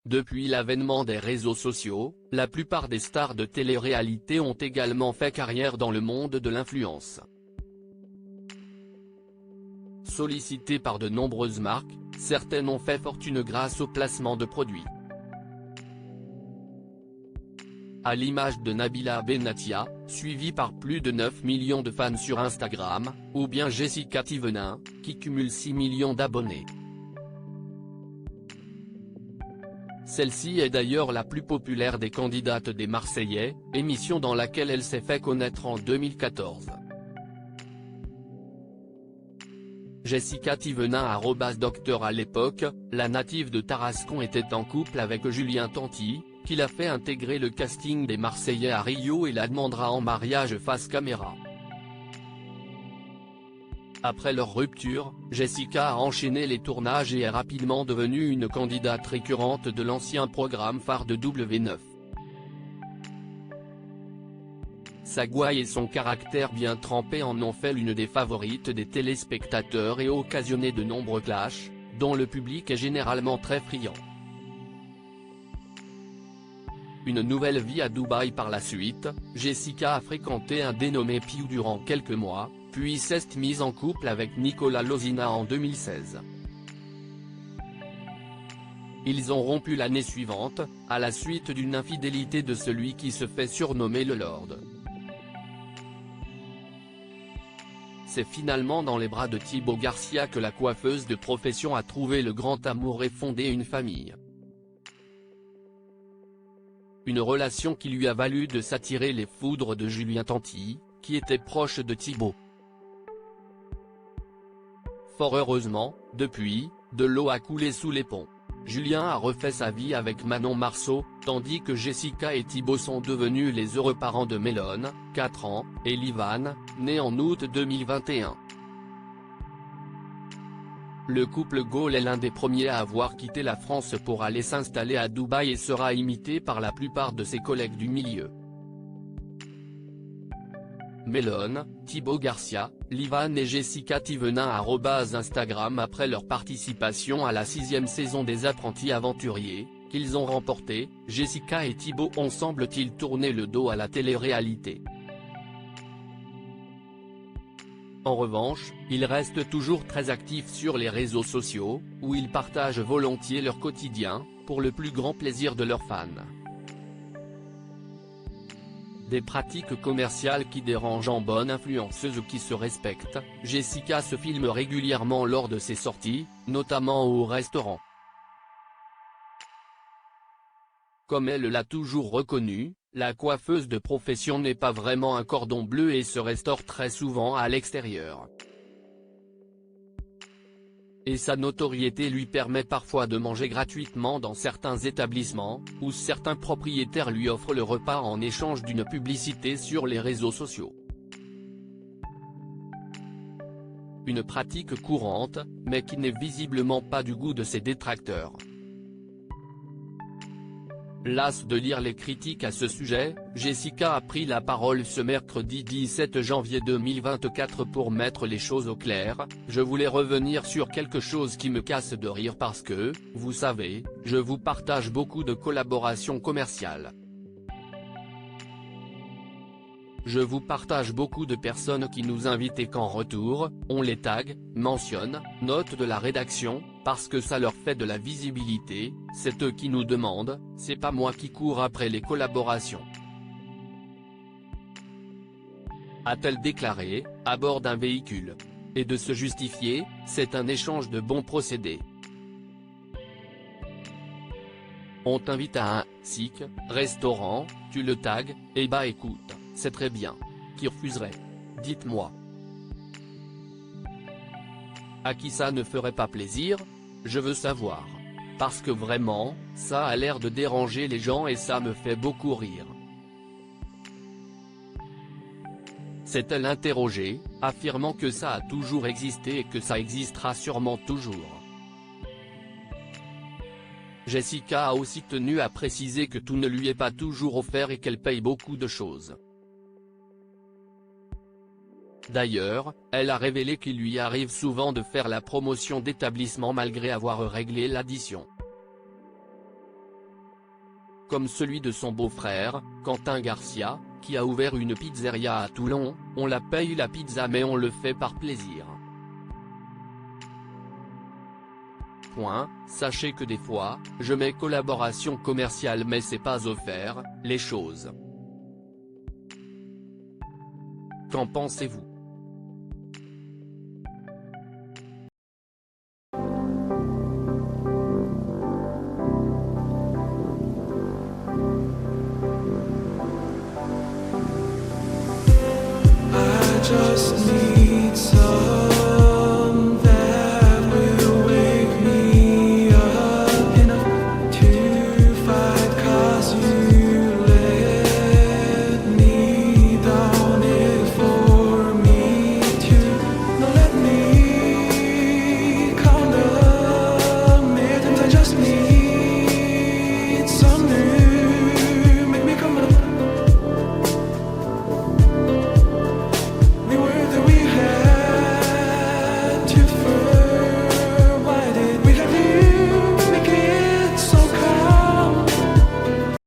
Depuis l'avènement des réseaux sociaux, la plupart des stars de télé-réalité ont également fait carrière dans le monde de l'influence. Sollicitées par de nombreuses marques, certaines ont fait fortune grâce au placement de produits. À l'image de Nabila Benatia, suivie par plus de 9 millions de fans sur Instagram, ou bien Jessica Thivenin, qui cumule 6 millions d'abonnés. Celle-ci est d'ailleurs la plus populaire des candidates des Marseillais, émission dans laquelle elle s'est fait connaître en 2014. Jessica Thivenin @docteur à l'époque, la native de Tarascon était en couple avec Julien Tanti, qui l'a fait intégrer le casting des Marseillais à Rio et la demandera en mariage face caméra. Après leur rupture, Jessica a enchaîné les tournages et est rapidement devenue une candidate récurrente de l'ancien programme phare de W9. Sa gouaille et son caractère bien trempé en ont fait l'une des favorites des téléspectateurs et occasionné de nombreux clashs, dont le public est généralement très friand. Une nouvelle vie à Dubaï par la suite, Jessica a fréquenté un dénommé Piou durant quelques mois, puis s'est mise en couple avec Nicolas Lozina en 2016. Ils ont rompu l'année suivante, à la suite d'une infidélité de celui qui se fait surnommer le Lord. C'est finalement dans les bras de Thibaut Garcia que la coiffeuse de profession a trouvé le grand amour et fondé une famille. Une relation qui lui a valu de s'attirer les foudres de Julien Tanti, qui était proche de Thibaut. Fort heureusement, depuis, de l'eau a coulé sous les ponts. Julien a refait sa vie avec Manon Marceau, tandis que Jessica et Thibaut sont devenus les heureux parents de Mélone, 4 ans, et Livan, né en août 2021. Le couple Gaule est l'un des premiers à avoir quitté la France pour aller s'installer à Dubaï et sera imité par la plupart de ses collègues du milieu. Mélone, Thibaut Garcia, Livan et Jessica Thivenin @Instagram après leur participation à la 6e saison des Apprentis Aventuriers, qu'ils ont remporté, Jessica et Thibaut ont semble-t-il tourné le dos à la télé-réalité. En revanche, ils restent toujours très actifs sur les réseaux sociaux, où ils partagent volontiers leur quotidien, pour le plus grand plaisir de leurs fans. Des pratiques commerciales qui dérangent en bonne influenceuse qui se respecte, Jessica se filme régulièrement lors de ses sorties, notamment au restaurant. Comme elle l'a toujours reconnu, la coiffeuse de profession n'est pas vraiment un cordon bleu et se restaure très souvent à l'extérieur. Et sa notoriété lui permet parfois de manger gratuitement dans certains établissements, où certains propriétaires lui offrent le repas en échange d'une publicité sur les réseaux sociaux. Une pratique courante, mais qui n'est visiblement pas du goût de ses détracteurs. Lasse de lire les critiques à ce sujet, Jessica a pris la parole ce mercredi 17 janvier 2024 pour mettre les choses au clair. Je voulais revenir sur quelque chose qui me casse de rire parce que, vous savez, je vous partage beaucoup de collaborations commerciales. Je vous partage beaucoup de personnes qui nous invitent et qu'en retour, on les tag, mentionne, note de la rédaction, parce que ça leur fait de la visibilité, c'est eux qui nous demandent, c'est pas moi qui cours après les collaborations. A-t-elle déclaré, à bord d'un véhicule. Et de se justifier, c'est un échange de bons procédés. On t'invite à un SIC, restaurant, tu le tags, et bah écoute. C'est très bien. Qui refuserait? Dites-moi. À qui ça ne ferait pas plaisir? Je veux savoir. Parce que vraiment, ça a l'air de déranger les gens et ça me fait beaucoup rire. S'est-elle interrogée, affirmant que ça a toujours existé et que ça existera sûrement toujours. Jessica a aussi tenu à préciser que tout ne lui est pas toujours offert et qu'elle paye beaucoup de choses. D'ailleurs, elle a révélé qu'il lui arrive souvent de faire la promotion d'établissements malgré avoir réglé l'addition. comme celui de son beau-frère, Quentin Garcia, qui a ouvert une pizzeria à Toulon. On la paye la pizza mais on le fait par plaisir. Sachez que des fois, je mets collaboration commerciale mais c'est pas offert, les choses. Qu'en pensez-vous ?